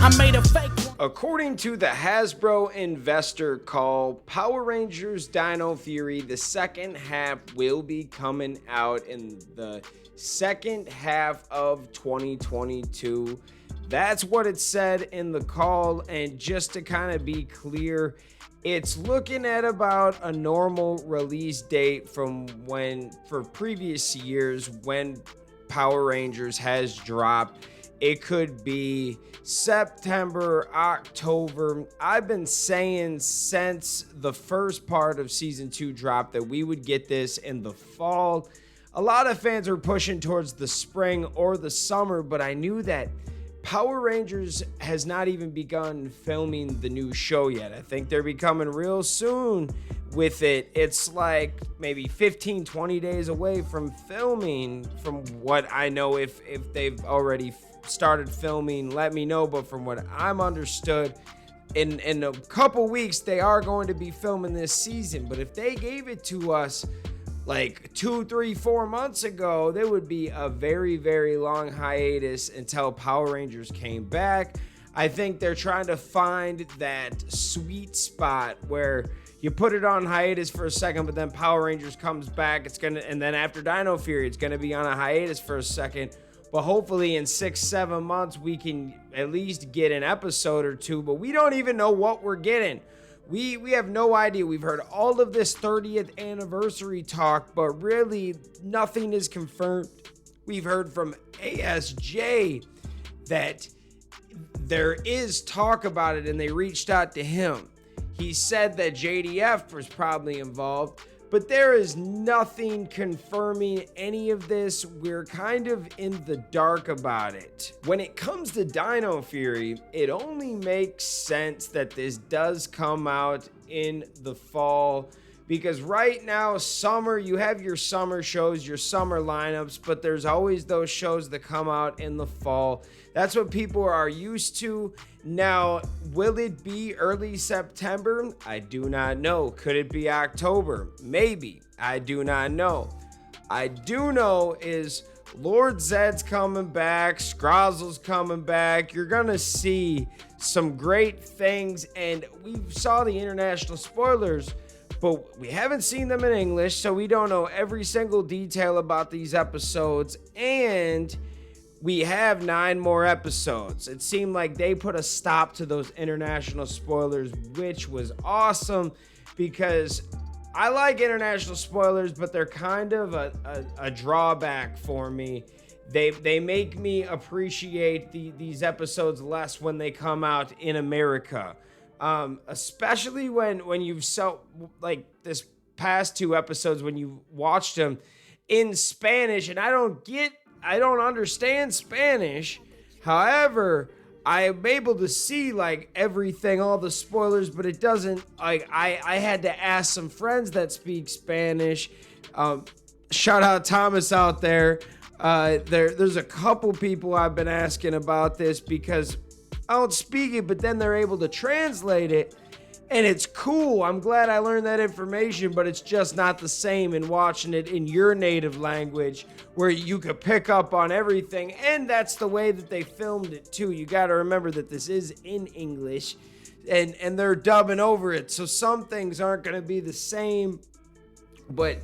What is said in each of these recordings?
I made a fake one. According to the Hasbro investor call, Power Rangers Dino Fury, the second half will be coming out in the second half of 2022. That's what it said in the call, and just to kind of be clear, it's looking at about a normal release date from when, for previous years, when Power Rangers has dropped. It could be September, October. I've been saying since the first part of season 2 dropped that we would get this in the fall. A lot of fans are pushing towards the spring or the summer, but I knew that Power Rangers has not even begun filming the new show yet. I think they're becoming real soon with it. It's like maybe 15, 20 days away from filming, from what I know. If they've already started filming, let me know. But from what I'm understood, in a couple weeks, they are going to be filming this season. But if they gave it to us like 2, 3, 4 months ago, there would be a very, very long hiatus until Power Rangers came back. I think they're trying to find that sweet spot where you put it on hiatus for a second, but then Power Rangers comes back. And then after Dino Fury, it's gonna be on a hiatus for a second. But hopefully in 6, 7 months, we can at least get an episode or two. But we don't even know what we're getting. We have no idea. We've heard all of this 30th anniversary talk, but really nothing is confirmed. We've heard from ASJ that there is talk about it, and they reached out to him. He said that JDF was probably involved, but there is nothing confirming any of this. We're kind of in the dark about it. When it comes to Dino Fury, it only makes sense that this does come out in the fall, because right now, summer, you have your summer shows, your summer lineups, but there's always those shows that come out in the fall. That's what people are used to. Now, will it be early September? I do not know. Could it be October? Maybe. I do not know. I do know is Lord Zed's coming back, Scrozzle's coming back. You're gonna see some great things, and we saw the international spoilers, but we haven't seen them in English, so we don't know every single detail about these episodes, and we have 9 more episodes. It seemed like they put a stop to those international spoilers, which was awesome, because I like international spoilers, but they're kind of a drawback for me. They make me appreciate these episodes less when they come out in America. Especially when you've like this past 2 episodes, when you watched them in Spanish, and I don't understand Spanish. However, I am able to see like everything, all the spoilers, but it doesn't, like, I had to ask some friends that speak Spanish. Shout out Thomas out there. There's a couple people I've been asking about this because I don't speak it, but then they're able to translate it, and it's cool. I'm glad I learned that information, but it's just not the same in watching it in your native language, where you could pick up on everything. And that's the way that they filmed it too. You got to remember that this is in English, and they're dubbing over it, so some things aren't going to be the same. But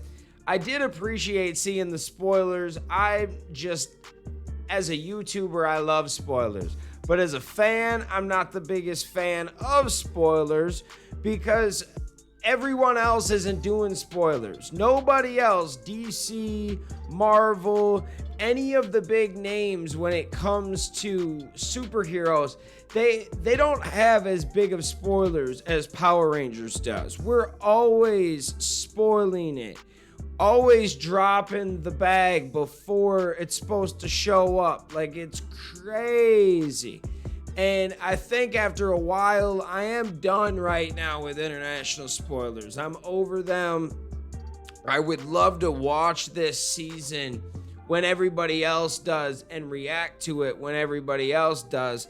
I did appreciate seeing the spoilers. As a YouTuber, I love spoilers. But as a fan, I'm not the biggest fan of spoilers, because everyone else isn't doing spoilers. Nobody else, DC, Marvel, any of the big names, when it comes to superheroes, they don't have as big of spoilers as Power Rangers does. We're always spoiling it. Always dropping the bag before it's supposed to show up. Like, it's crazy. And I think after a while, I am done right now with international spoilers. I'm over them. I would love to watch this season when everybody else does and react to it when everybody else does.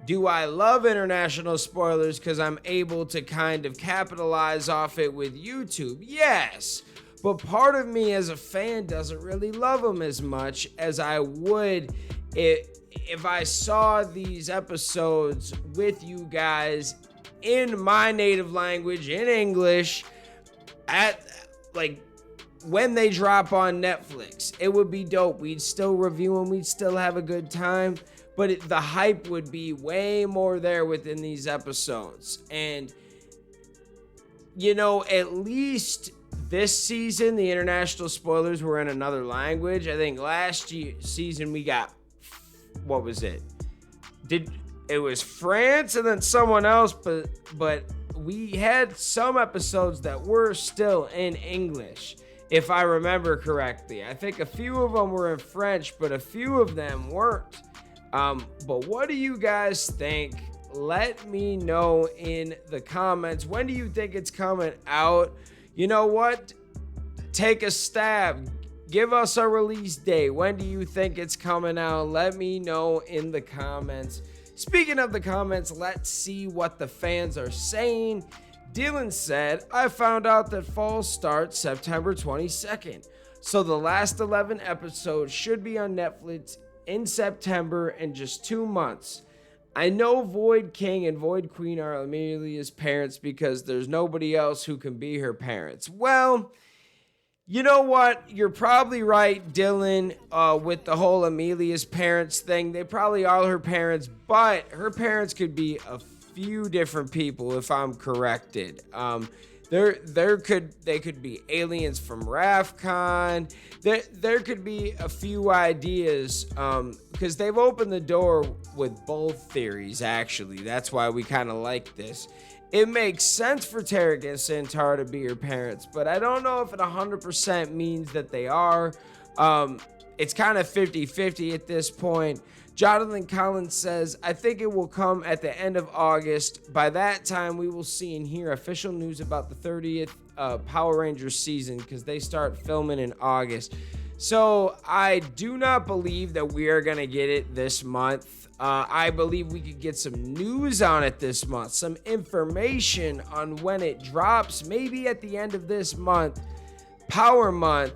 Do I love international spoilers because I'm able to kind of capitalize off it with YouTube? Yes. But part of me as a fan doesn't really love them as much as I would if I saw these episodes with you guys in my native language, in English, at like when they drop on Netflix, it would be dope. We'd still review them. We'd still have a good time. But the hype would be way more there within these episodes. And, you know, at least this season, the international spoilers were in another language. I think last season we got, what was it? It was France and then someone else, but we had some episodes that were still in English, if I remember correctly. I think a few of them were in French, but a few of them weren't. But what do you guys think? Let me know in the comments. When do you think it's coming out? You know what? Take a stab. Give us a release date. When do you think it's coming out? Let me know in the comments. Speaking of the comments, let's see what the fans are saying. Dylan said, I found out that fall starts September 22nd. So the last 11 episodes should be on Netflix in September in just 2 months. I know Void King and Void Queen are Amelia's parents because there's nobody else who can be her parents. Well, you know what? You're probably right, Dylan, with the whole Amelia's parents thing. They probably are her parents, but her parents could be a few different people if I'm corrected. They could be aliens from Rafcon. There could be a few ideas because they've opened the door with both theories, actually. That's why we kind of like this. It makes sense for Tarek and Santar to be her parents, but I don't know if it 100% means that they are. It's kind of 50-50 at this point. Jonathan Collins says, I think it will come at the end of August. By that time, we will see and hear official news about the 30th Power Rangers season because they start filming in August. So I do not believe that we are going to get it this month. I believe we could get some news on it this month, some information on when it drops, maybe at the end of this month, Power Month,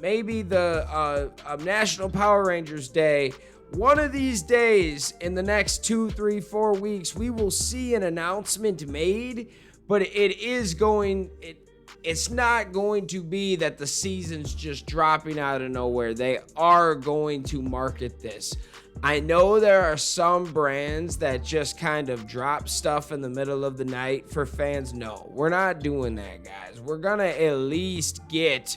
maybe the National Power Rangers Day. One of these days in the next 2, 3, 4 weeks, we will see an announcement made, but it's not going to be that the season's just dropping out of nowhere. They are going to market this. I know there are some brands that just kind of drop stuff in the middle of the night for fans. No, we're not doing that, guys. We're going to at least get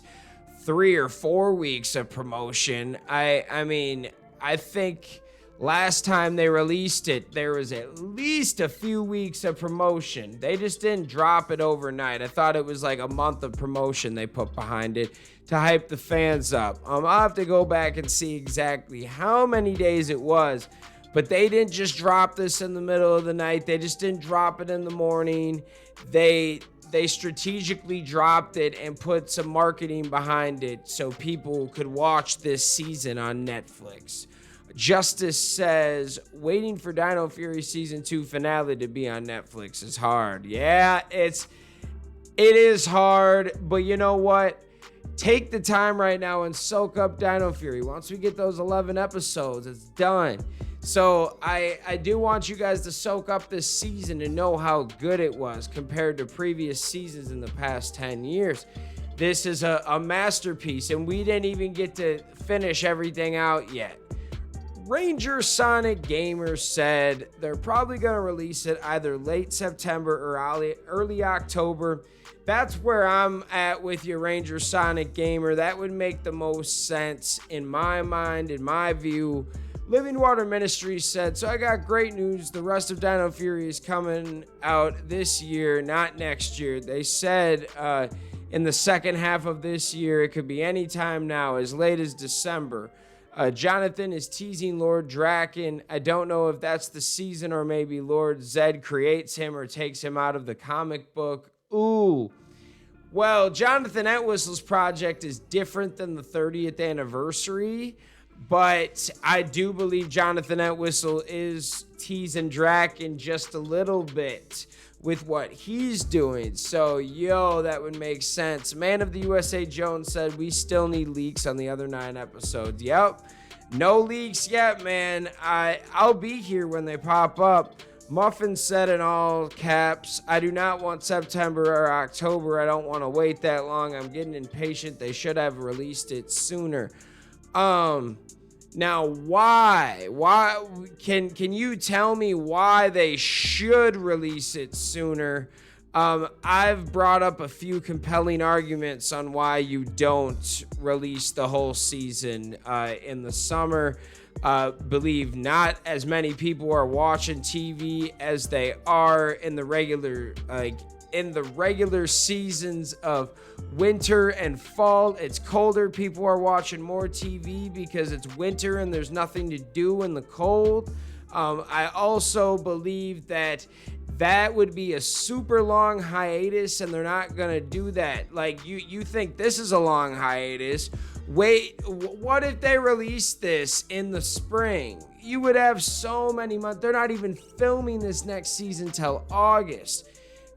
3 or 4 weeks of promotion. I mean, I think last time they released it, there was at least a few weeks of promotion. They just didn't drop it overnight. I thought it was like a month of promotion they put behind it to hype the fans up. I'll have to go back and see exactly how many days it was, but they didn't just drop this in the middle of the night. They just didn't drop it in the morning. They strategically dropped it and put some marketing behind it so people could watch this season on Netflix. Justice says, waiting for Dino Fury Season 2 finale to be on Netflix is hard. Yeah, it is hard, but you know what? Take the time right now and soak up Dino Fury. Once we get those 11 episodes, it's done. So I do want you guys to soak up this season and know how good it was compared to previous seasons in the past 10 years. This is a masterpiece, and we didn't even get to finish everything out yet. Ranger Sonic Gamer said they're probably going to release it either late September or early October. That's where I'm at with you, Ranger Sonic Gamer. That would make the most sense in my mind, in my view. Living Water Ministries said, so I got great news. The rest of Dino Fury is coming out this year, not next year. They said in the second half of this year, it could be any time now, as late as December. Jonathan is teasing Lord Draken. I don't know if that's the season or maybe Lord Zed creates him or takes him out of the comic book. Ooh. Well, Jonathan Entwistle's project is different than the 30th anniversary, but I do believe Jonathan Entwistle is teasing Draken just a little bit with what he's doing. So, that would make sense. Man of the USA Jones said we still need leaks on the other 9 episodes. Yep. No leaks yet, man. I'll be here when they pop up. Muffin said in all caps, I do not want September or October. I don't want to wait that long. I'm getting impatient. They should have released it sooner. Now why? Why can you tell me why they should release it sooner? I've brought up a few compelling arguments on why you don't release the whole season in the summer. Believe not as many people are watching TV as they are in the regular seasons of winter and fall. It's colder. People are watching more TV because it's winter and there's nothing to do in the cold. I also believe that would be a super long hiatus, and they're not gonna do that. Like, you think this is a long hiatus? Wait, what if they release this in the spring? You would have so many months. They're not even filming this next season till August.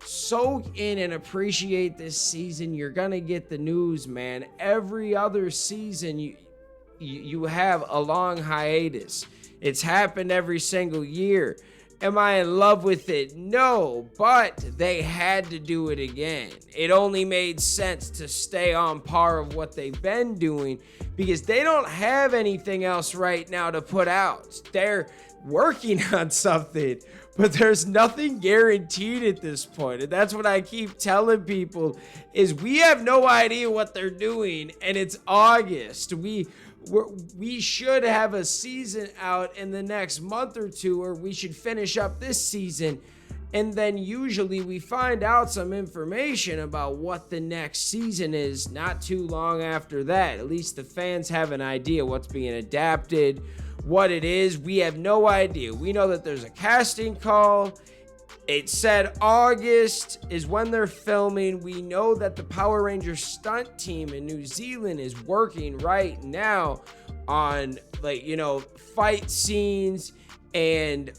Soak in and appreciate this season. You're gonna get the news, man. Every other season you have a long hiatus. It's happened every single year. Am I in love with it? No, but they had to do it again. It only made sense to stay on par of what they've been doing because they don't have anything else right now to put out. They're working on something, but there's nothing guaranteed at this point. And that's what I keep telling people is we have no idea what they're doing, and it's August. We should have a season out in the next month or two, or we should finish up this season. And then usually we find out some information about what the next season is not too long after that. At least the fans have an idea what's being adapted, what it is. We have no idea. We know that there's a casting call. It said August is when they're filming. We know that the Power Rangers stunt team in New Zealand is working right now on, fight scenes and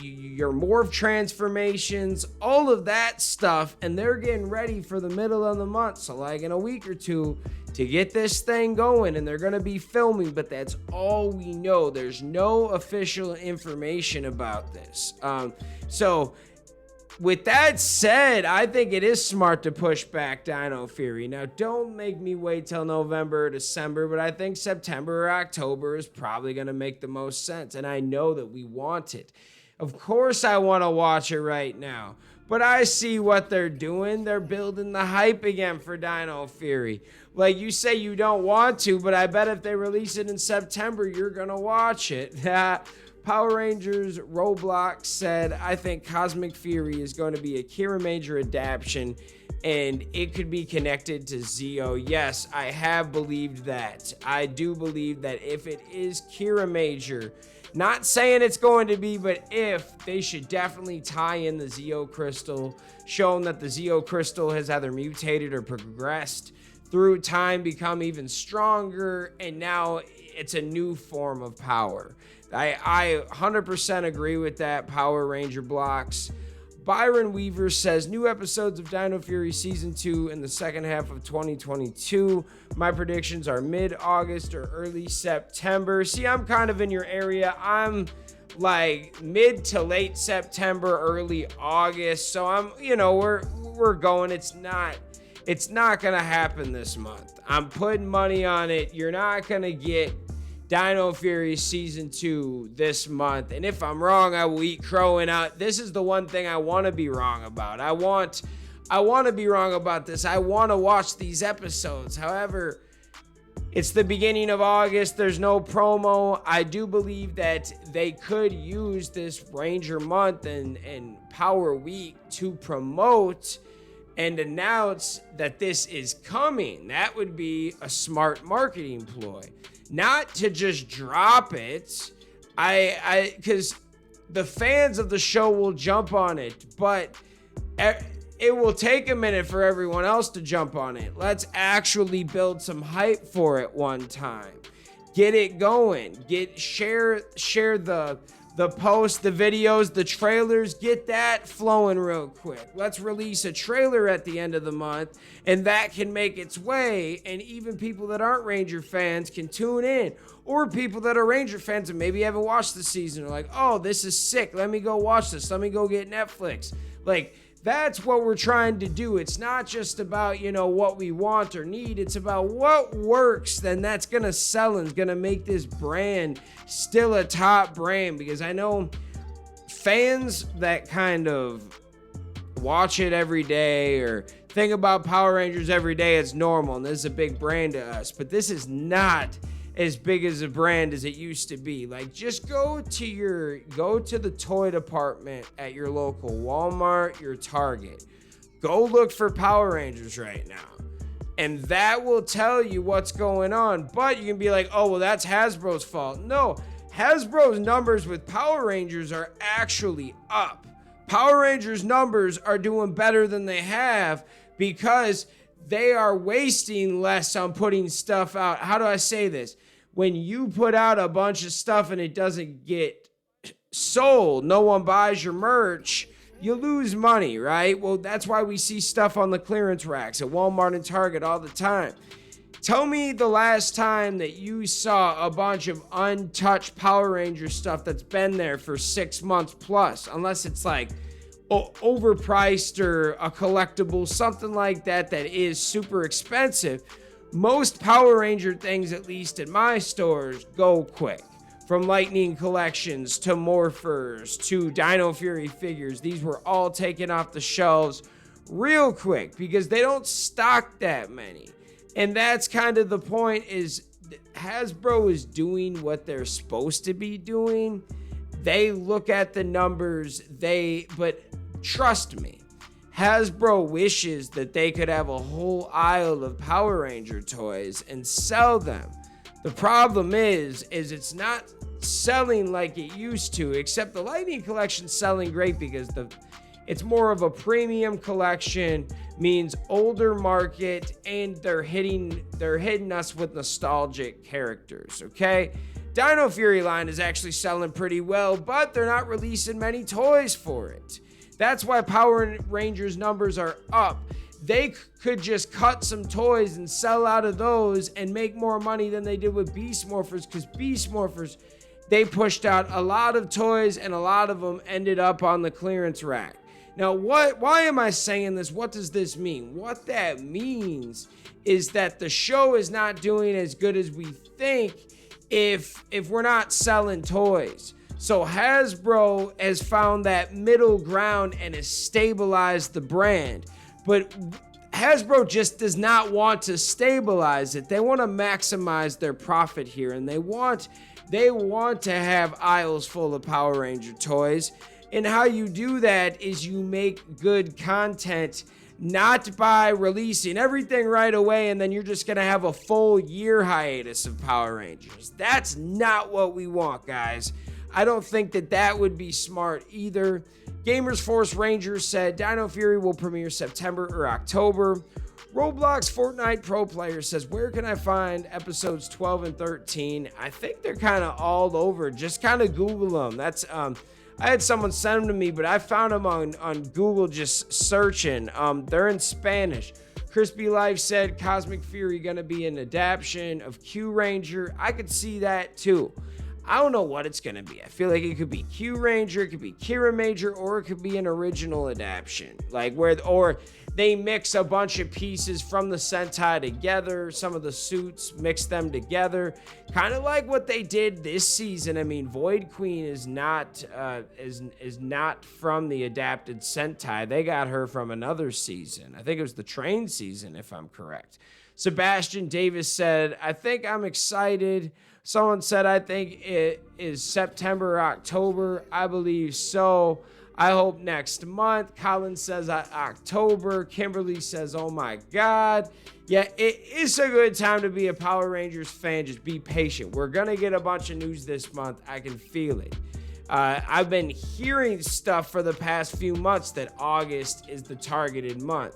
your morph transformations, all of that stuff, and they're getting ready for the middle of the month. So like in a week or two to get this thing going, and they're going to be filming, but that's all we know. There's no official information about this. So with that said, I think it is smart to push back Dino Fury. Now, don't make me wait till November or December, but I think September or October is probably going to make the most sense, and I know that we want it. Of course I want to watch it right now, but I see what they're doing. They're building the hype again for Dino Fury. Like, you say you don't want to, but I bet if they release it in September, you're going to watch it. Power Rangers Roblox said, I think Cosmic Fury is going to be a Kira Major adaptation, and it could be connected to Zeo. Yes, I have believed that. I do believe that if it is Kira Major, not saying it's going to be, but if, they should definitely tie in the Zeo Crystal, showing that the Zeo Crystal has either mutated or progressed through time, become even stronger, and now it's a new form of power. I 100% agree with that, Power Ranger Blocks. Byron Weaver says, new episodes of Dino Fury Season 2 in the second half of 2022. My predictions are mid-August or early September. See, I'm kind of in your area. I'm like mid to late September, early August. So I'm, we're going. It's not going to happen this month. I'm putting money on it. You're not going to get Dino Fury Season 2 this month. And if I'm wrong, I will eat crow. And this is the one thing I want to be wrong about. I want to be wrong about this. I want to watch these episodes. However, it's the beginning of August. There's no promo. I do believe that they could use this Ranger Month and Power Week to promote and announce that this is coming. That would be a smart marketing ploy. Not to just drop it, because the fans of the show will jump on it, but it will take a minute for everyone else to jump on it. Let's actually build some hype for it one time. Get it going. Share the the posts, the videos, the trailers, get that flowing real quick. Let's release a trailer at the end of the month, and that can make its way, and even people that aren't Ranger fans can tune in. Or people that are Ranger fans and maybe haven't watched the season are like, oh, this is sick. Let me go watch this. Let me go get Netflix. Like, that's what we're trying to do. It's not just about, what we want or need. It's about what works, then that's going to sell and is going to make this brand still a top brand. Because I know fans that kind of watch it every day or think about Power Rangers every day as normal, and this is a big brand to us. But this is not as big as a brand as it used to be. Like, just go to the toy department at your local Walmart, your Target. Go look for Power Rangers right now. And that will tell you what's going on. But you can be like, oh, well, that's Hasbro's fault. No, Hasbro's numbers with Power Rangers are actually up. Power Rangers numbers are doing better than they have because they are wasting less on putting stuff out. How do I say this? When you put out a bunch of stuff and it doesn't get sold, no one buys your merch, you lose money, right? Well, that's why we see stuff on the clearance racks at Walmart and Target all the time. Tell me the last time that you saw a bunch of untouched Power Ranger stuff that's been there for 6 months plus, unless it's like overpriced or a collectible, something like that is super expensive. Most Power Ranger things, at least in my stores, go quick. From Lightning collections to Morphers to Dino Fury figures, these were all taken off the shelves real quick because they don't stock that many. And that's kind of the point, is Hasbro is doing what they're supposed to be doing. They look at the numbers, but trust me, Hasbro wishes that they could have a whole aisle of Power Ranger toys and sell them. The problem is it's not selling like it used to, except the Lightning collection's selling great because it's more of a premium collection, means older market, and they're hitting us with nostalgic characters, okay? Dino Fury line is actually selling pretty well, but they're not releasing many toys for it. That's why Power Rangers numbers are up. They could just cut some toys and sell out of those and make more money than they did with Beast Morphers, because Beast Morphers, they pushed out a lot of toys and a lot of them ended up on the clearance rack. Now, why am I saying this? What does this mean? What that means is that the show is not doing as good as we think if we're not selling toys. So Hasbro has found that middle ground and has stabilized the brand. But Hasbro just does not want to stabilize it. They want to maximize their profit here, and they want to have aisles full of Power Ranger toys. And how you do that is you make good content, not by releasing everything right away and then you're just going to have a full year hiatus of Power Rangers. That's not what we want, guys. I don't think that would be smart either. Gamers Force Rangers said Dino Fury will premiere September or October. Roblox Fortnite Pro Player says, where can I find episodes 12 and 13? I think they're kind of all over. Just kind of Google them. That's I had someone send them to me, but I found them on Google just searching. They're in Spanish. Crispy Life said Cosmic Fury gonna be an adaptation of Q Ranger. I could see that too. I don't know what it's going to be. I feel like it could be Q Ranger, it could be Kira Major, or it could be an original adaptation. Or they mix a bunch of pieces from the Sentai together, some of the suits, mix them together. Kind of like what they did this season. I mean, Void Queen is not from the adapted Sentai. They got her from another season. I think it was the Train season, if I'm correct. Sebastian Davis said, I think I'm excited. Someone said, I think it is September or October. I believe so. I hope next month. Colin says October. Kimberly says, oh my God. Yeah, it is a good time to be a Power Rangers fan. Just be patient. We're going to get a bunch of news this month. I can feel it. I've been hearing stuff for the past few months that August is the targeted month.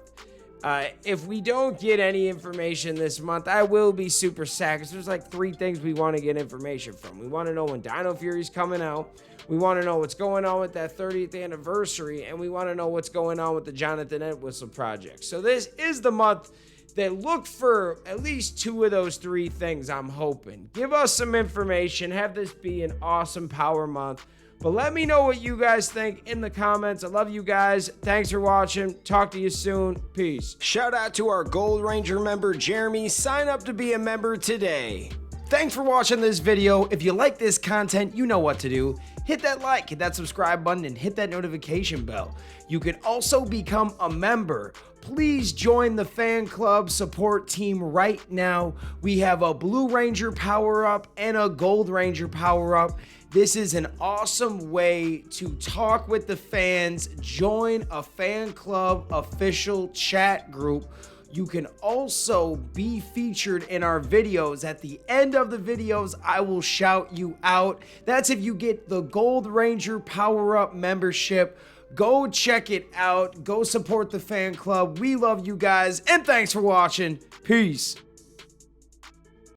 If we don't get any information this month, I will be super sad because there's like 3 things we want to get information from. We want to know when Dino Fury's coming out. We want to know what's going on with that 30th anniversary, and we want to know what's going on with the Jonathan Entwistle project. So this is the month that look for at least 2 of those 3 things, I'm hoping. Give us some information. Have this be an awesome power month. But let me know what you guys think in the comments. I love you guys. Thanks for watching. Talk to you soon. Peace. Shout out to our Gold Ranger member, Jeremy. Sign up to be a member today. Thanks for watching this video. If you like this content, you know what to do. Hit that like, hit that subscribe button, and hit that notification bell. You can also become a member. Please join the fan club support team right now. We have a Blue Ranger power-up and a Gold Ranger power-up. This is an awesome way to talk with the fans. Join a fan club official chat group. You can also be featured in our videos. At the end of the videos, I will shout you out. That's if you get the Gold Ranger power-up membership. Go check it out. Go support the fan club. We love you guys, and thanks for watching. Peace.